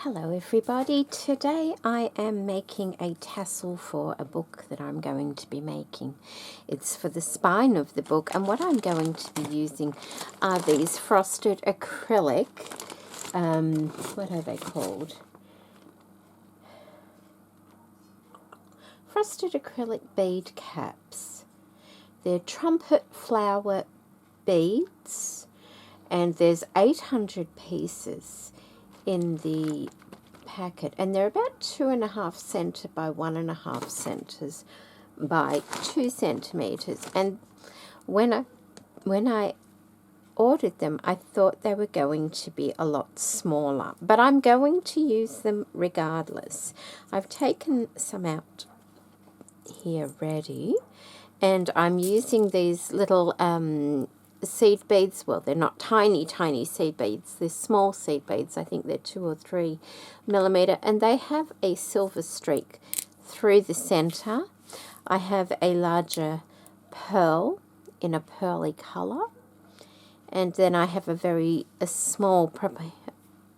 Hello everybody, today I am making a tassel for a book that I'm going to be making. It's for the spine of the book, and what I'm going to be using are these frosted acrylic, what are they called? Frosted acrylic bead caps. They're trumpet flower beads, and there's 800 pieces in the packet, and they're about 2.5 centimeters by 1.5 centimeters by 2 centimeters. And when I ordered them, I thought they were going to be a lot smaller, but I'm going to use them regardless. I've taken some out here ready, and I'm using these little seed beads. Well, they're not tiny seed beads, they're small seed beads. I think they're 2 or 3 millimeter, and they have a silver streak through the center. I have a larger pearl in a pearly color, and then I have a small, probably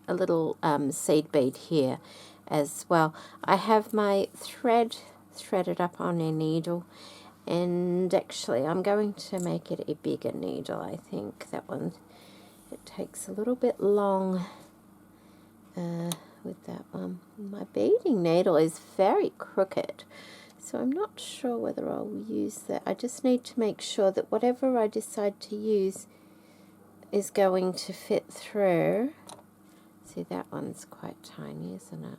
a little seed bead here as well. I have my thread threaded up on a needle, and actually I'm going to make it a bigger needle. I think that one, it takes a little bit long with that one. My beading needle is very crooked, so I'm not sure whether I'll use that. I just need to make sure that whatever I decide to use is going to fit through. See, that one's quite tiny, isn't it?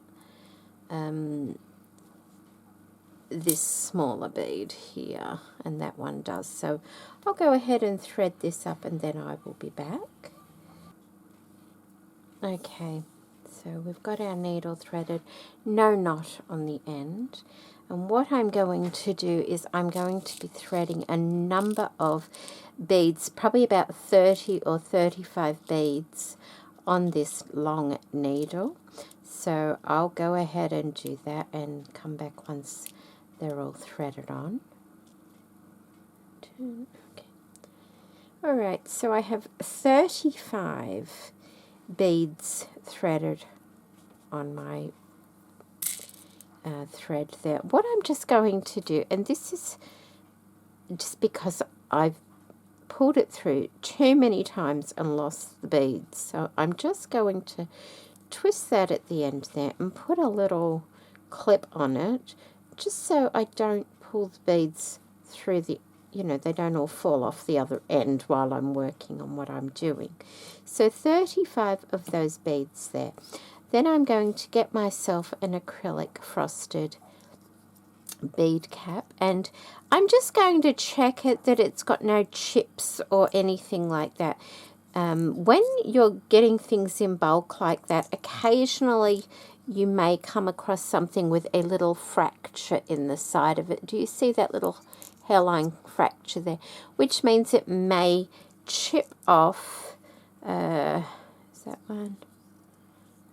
This smaller bead here, and that one does. So I'll go ahead and thread this up, and then I will be back. Okay, so we've got our needle threaded, no knot on the end, and what I'm going to do is I'm going to be threading a number of beads, probably about 30 or 35 beads on this long needle. So I'll go ahead and do that and come back once they're all threaded on. Okay. Alright, so I have 35 beads threaded on my thread there. What I'm just going to do, and this is just because I've pulled it through too many times and lost the beads, so I'm just going to twist that at the end there and put a little clip on it, just so I don't pull the beads through the, they don't all fall off the other end while I'm working on what I'm doing. So 35 of those beads there. Then I'm going to get myself an acrylic frosted bead cap, and I'm just going to check it that it's got no chips or anything like that. When you're getting things in bulk like that, occasionally you may come across something with a little fracture in the side of it. Do you see that little hairline fracture there? Which means it may chip off. Is that one?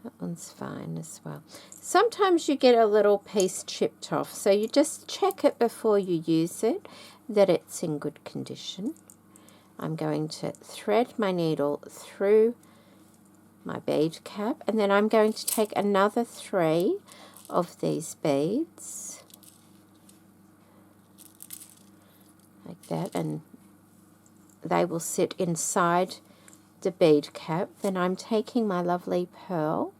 That one's fine as well. Sometimes you get a little piece chipped off, so you just check it before you use it, that it's in good condition. I'm going to thread my needle through my bead cap, and then I'm going to take another 3 of these beads like that, and they will sit inside the bead cap. Then I'm taking my lovely pearl,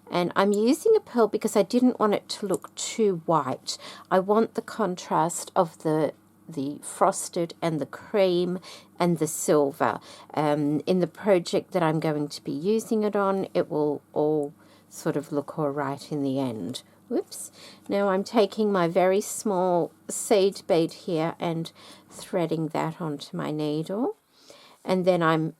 and I'm using a pearl because I didn't want it to look too white. I want the contrast of the frosted and the cream and the silver. In the project that I'm going to be using it on, it will all sort of look all right in the end. Whoops. Now I'm taking my very small seed bead here and threading that onto my needle, and then I'm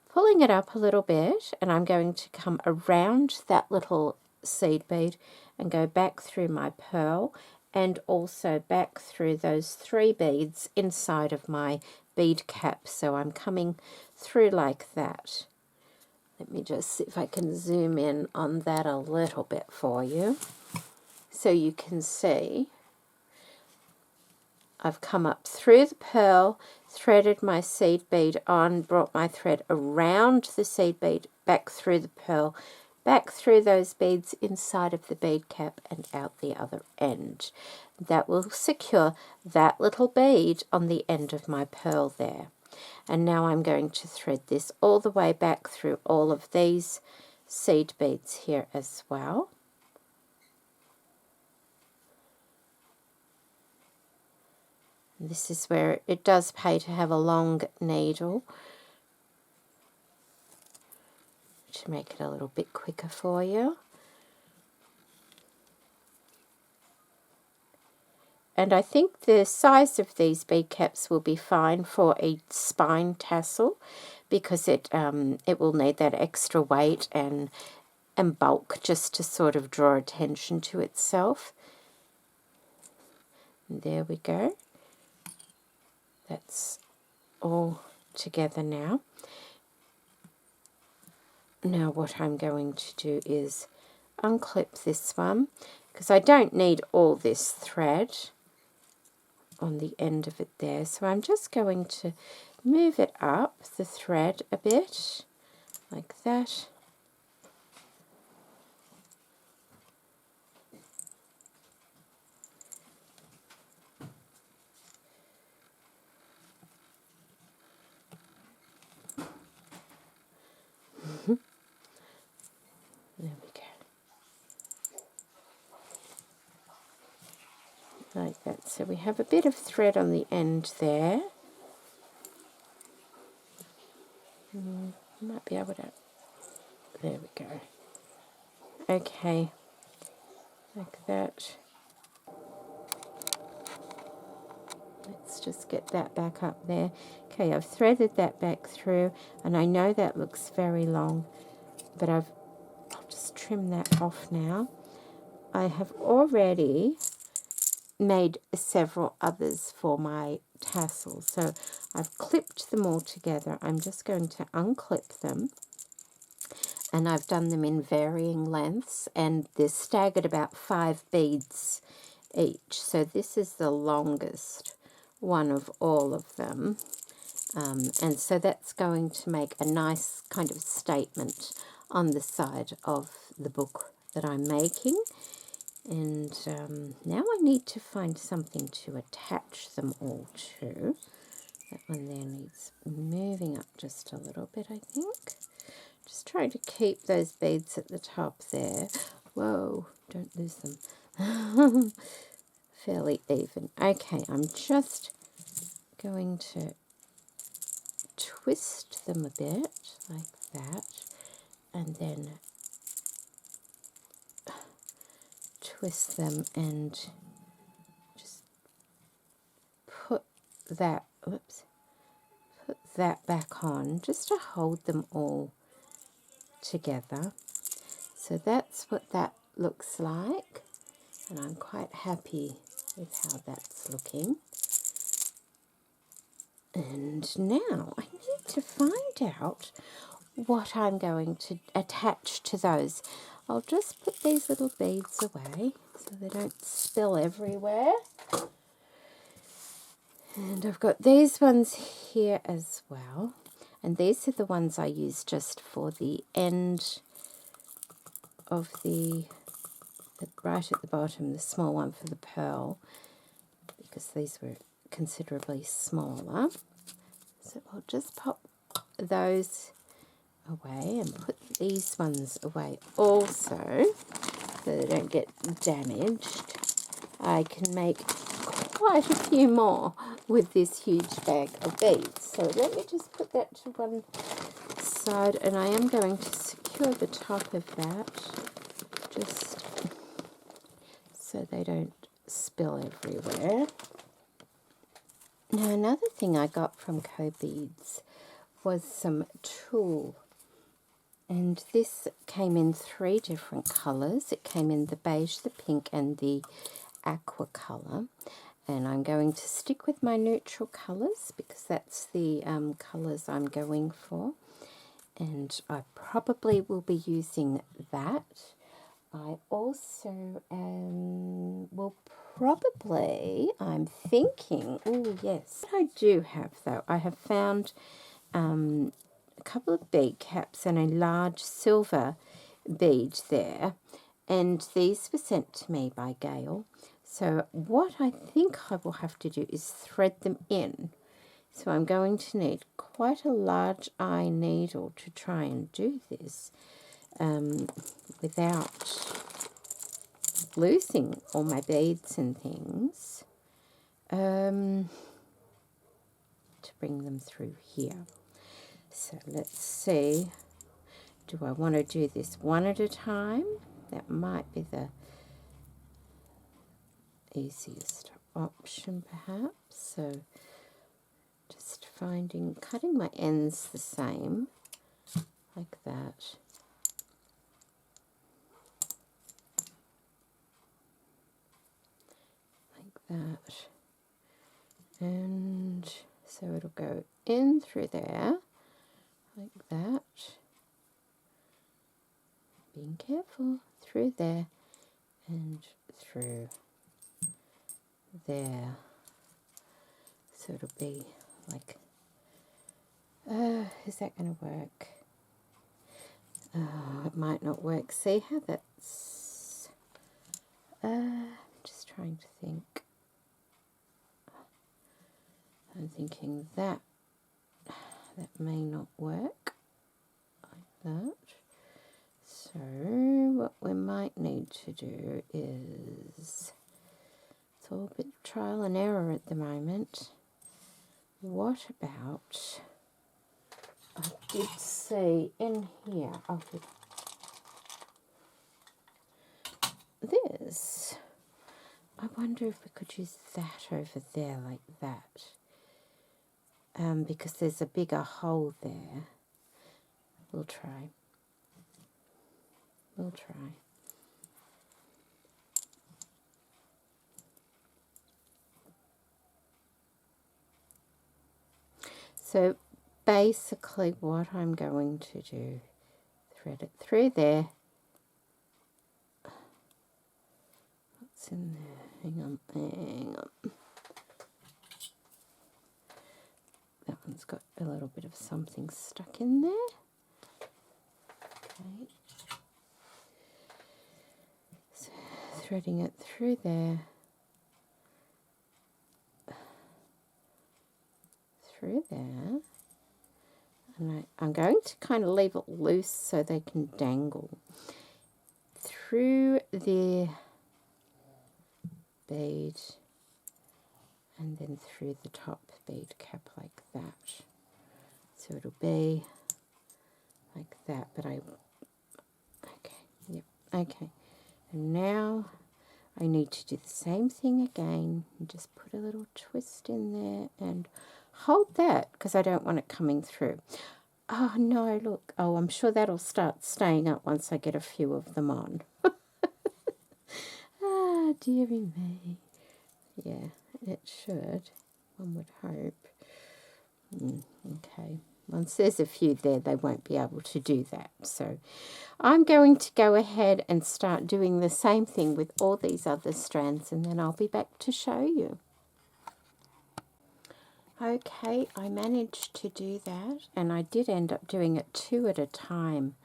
pulling it up a little bit, and I'm going to come around that little seed bead and go back through my pearl, and also back through those 3 beads inside of my bead cap. So I'm coming through like that. Let me just see if I can zoom in on that a little bit for you, so you can see I've come up through the pearl, threaded my seed bead on, brought my thread around the seed bead, back through the pearl, back through those beads inside of the bead cap and out the other end. That will secure that little bead on the end of my pearl there. And now I'm going to thread this all the way back through all of these seed beads here as well. This is where it does pay to have a long needle to make it a little bit quicker for you. And I think the size of these bead caps will be fine for a spine tassel, because it will need that extra weight and bulk just to sort of draw attention to itself. And there we go. That's all together now. Now what I'm going to do is unclip this one, because I don't need all this thread on the end of it there. So I'm just going to move it up, the thread, a bit, like that. There we go. Like that. So we have a bit of thread on the end there. Might be able to... There we go. Okay. Like that. Let's just get that back up there. Okay, I've threaded that back through, and I know that looks very long, but I'll just trim that off now. I have already made several others for my tassels, so I've clipped them all together. I'm just going to unclip them, and I've done them in varying lengths, and they're staggered about 5 beads each. So this is the longest one of all of them, and so that's going to make a nice kind of statement on the side of the book that I'm making. And now I need to find something to attach them all to. That one there needs moving up just a little bit, I think. Just trying to keep those beads at the top there. Whoa, don't lose them. Fairly even. Okay, I'm just going to twist them a bit like that, and then twist them and just put that, whoops, put that back on just to hold them all together. So that's what that looks like, and I'm quite happy with how that's looking. And now I need to find out what I'm going to attach to those. I'll just put these little beads away so they don't spill everywhere. And I've got these ones here as well. And these are the ones I use just for the end of right at the bottom, the small one for the pearl, because these were considerably smaller. So I'll just pop those away and put these ones away also, so they don't get damaged. I can make quite a few more with this huge bag of beads. So let me just put that to one side, and I am going to secure the top of that just so they don't spill everywhere. Now another thing I got from Cobeads was some tulle. And this came in 3 different colours. It came in the beige, the pink, and the aqua colour. And I'm going to stick with my neutral colours because that's the colours I'm going for. And I probably will be using that. I also will probably, I'm thinking, oh yes, what I do have though, I have found a couple of bead caps and a large silver bead there, and these were sent to me by Gail. So what I think I will have to do is thread them in. So I'm going to need quite a large eye needle to try and do this without losing all my beads and things, to bring them through here. So let's see, do I want to do this one at a time? That might be the easiest option perhaps. So just cutting my ends the same, like that. That, and so it'll go in through there like that, being careful, through there and through there, so it'll be like, is that going to work? It might not work. See how that's, just trying to think. I'm thinking that may not work like that. So what we might need to do is, it's all a bit trial and error at the moment. What about, I did see in here, this. I wonder if we could use that over there like that. Because there's a bigger hole there. We'll try. So basically what I'm going to do, thread it through there. What's in there? Hang on. That one's got a little bit of something stuck in there. Okay. So threading it through there. Through there. And I'm going to kind of leave it loose so they can dangle. Through the bead. And then through the top bead cap like that. So it'll be like that, but okay. And now I need to do the same thing again and just put a little twist in there and hold that because I don't want it coming through. Oh no, look. Oh, I'm sure that'll start staying up once I get a few of them on. Ah, dearie me. Yeah. It should, one would hope. Okay, once there's a few there, they won't be able to do that. So I'm going to go ahead and start doing the same thing with all these other strands, and then I'll be back to show you. Okay, I managed to do that, and I did end up doing it 2 at a time.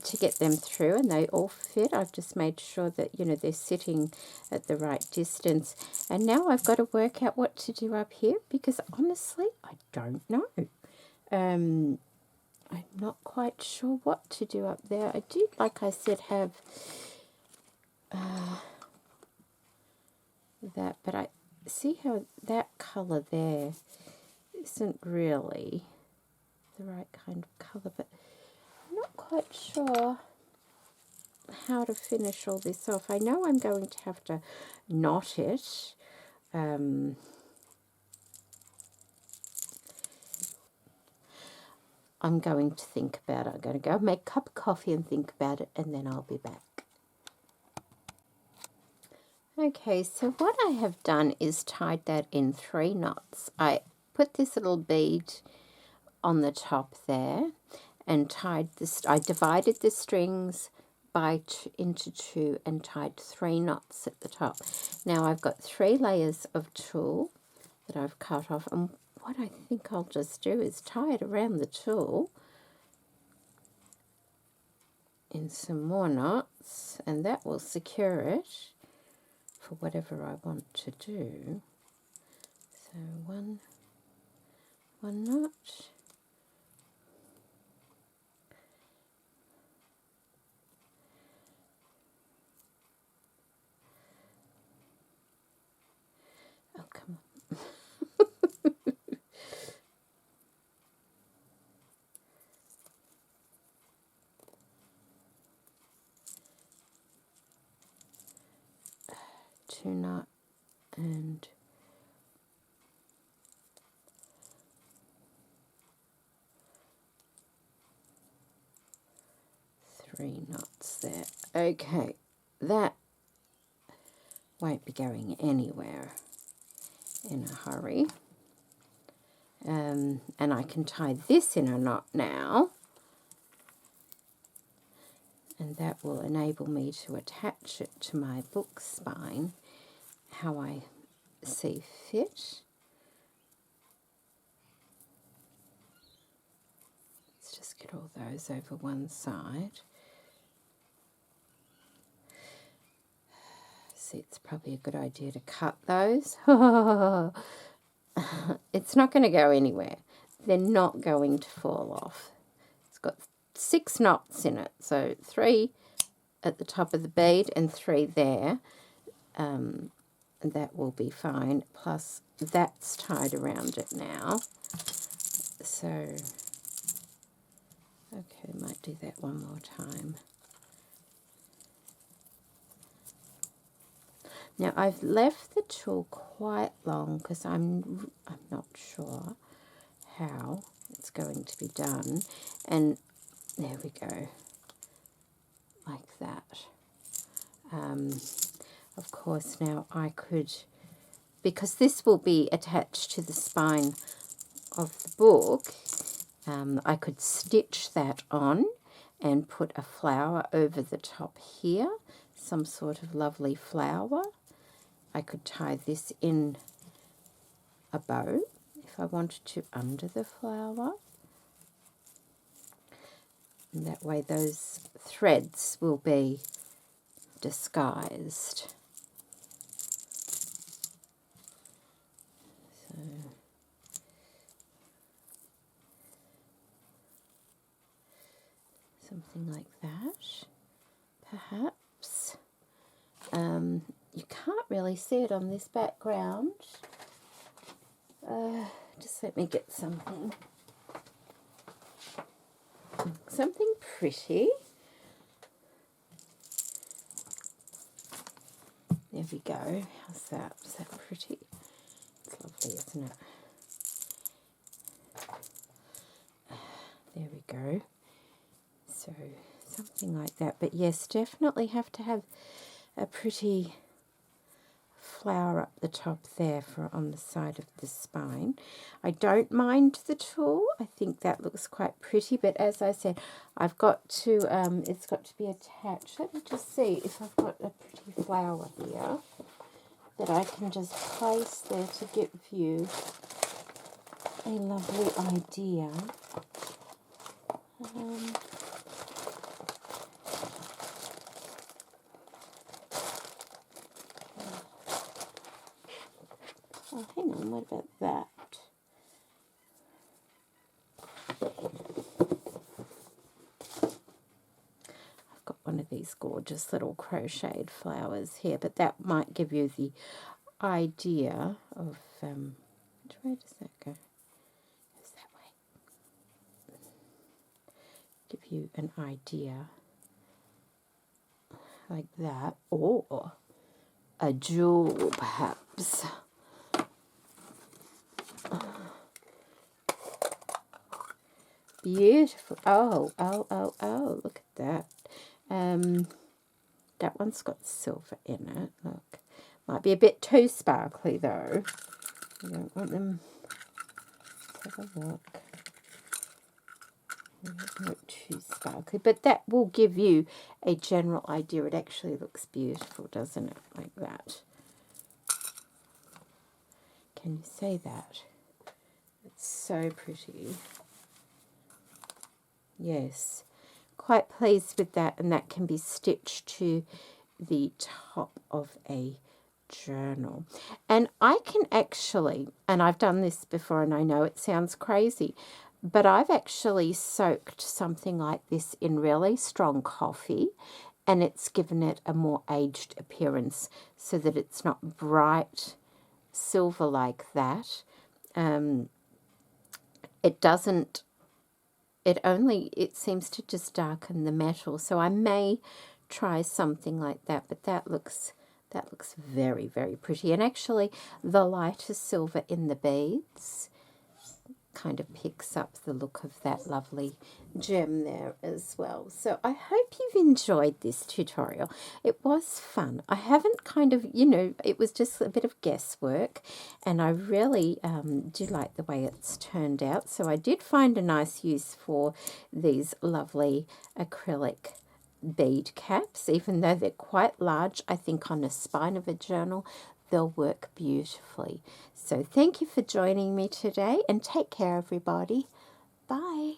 To get them through, and they all fit. I've just made sure that, you know, they're sitting at the right distance. And now I've got to work out what to do up here, because honestly, I don't know. I'm not quite sure what to do up there. I did, like I said, have that, but I see how that colour there isn't really the right kind of colour, but I'm not quite sure how to finish all this off. I know I'm going to have to knot it. I'm going to think about it. I'm going to go make a cup of coffee and think about it, and then I'll be back. Okay, so what I have done is tied that in 3 knots. I put this little bead on the top there and tied this. I divided the strings into 2 and tied 3 knots at the top. Now I've got 3 layers of tulle that I've cut off, and what I think I'll just do is tie it around the tulle in some more knots, and that will secure it for whatever I want to do. So one knot, oh come on. Two knot and 3 knots there. Okay, that won't be going anywhere in a hurry. And I can tie this in a knot now, and that will enable me to attach it to my book spine how I see fit. Let's just get all those over one side. See, it's probably a good idea to cut those. It's not going to go anywhere. They're not going to fall off. It's got 6 knots in it, so 3 at the top of the bead and 3 there. And that will be fine. Plus, that's tied around it now. So, okay, might do that one more time. Now, I've left the tulle quite long because I'm not sure how it's going to be done. And there we go, like that. Of course, now I could, because this will be attached to the spine of the book, I could stitch that on and put a flower over the top here, some sort of lovely flower. I could tie this in a bow if I wanted to under the flower. And that way those threads will be disguised. So something like that, perhaps. You can't really see it on this background. Just let me get something pretty. There we go. How's that? Is that pretty? It's lovely, isn't it? There we go. So something like that. But yes, definitely have to have a pretty flower up the top there for on the side of the spine. I don't mind the tulle. I think that looks quite pretty, but as I said, I've got to it's got to be attached. Let me just see if I've got a pretty flower here that I can just place there to give you a lovely idea. Oh, hang on, what about that? I've got one of these gorgeous little crocheted flowers here, but that might give you the idea of, which way does that go? Goes that way. Give you an idea like that, or a jewel perhaps. Beautiful. Oh, look at that. That one's got silver in it. Look. Might be a bit too sparkly though. I don't want them. Let's have a look. Not too sparkly, but that will give you a general idea. It actually looks beautiful, doesn't it? Like that. Can you see that? It's so pretty. Yes, quite pleased with that, and that can be stitched to the top of a journal. And I can actually, and I've done this before and I know it sounds crazy, but I've actually soaked something like this in really strong coffee, and it's given it a more aged appearance so that it's not bright silver like that. It doesn't, it seems to just darken the metal. So I may try something like that, but that looks very, very pretty. And actually the lighter silver in the beads kind of picks up the look of that lovely gem there as well. So I hope you've enjoyed this tutorial. It was fun. I haven't kind of, you know, it was just a bit of guesswork, and I really do like the way it's turned out. So I did find a nice use for these lovely acrylic bead caps, even though they're quite large. I think on a spine of a journal they'll work beautifully. So thank you for joining me today, and take care, everybody. Bye.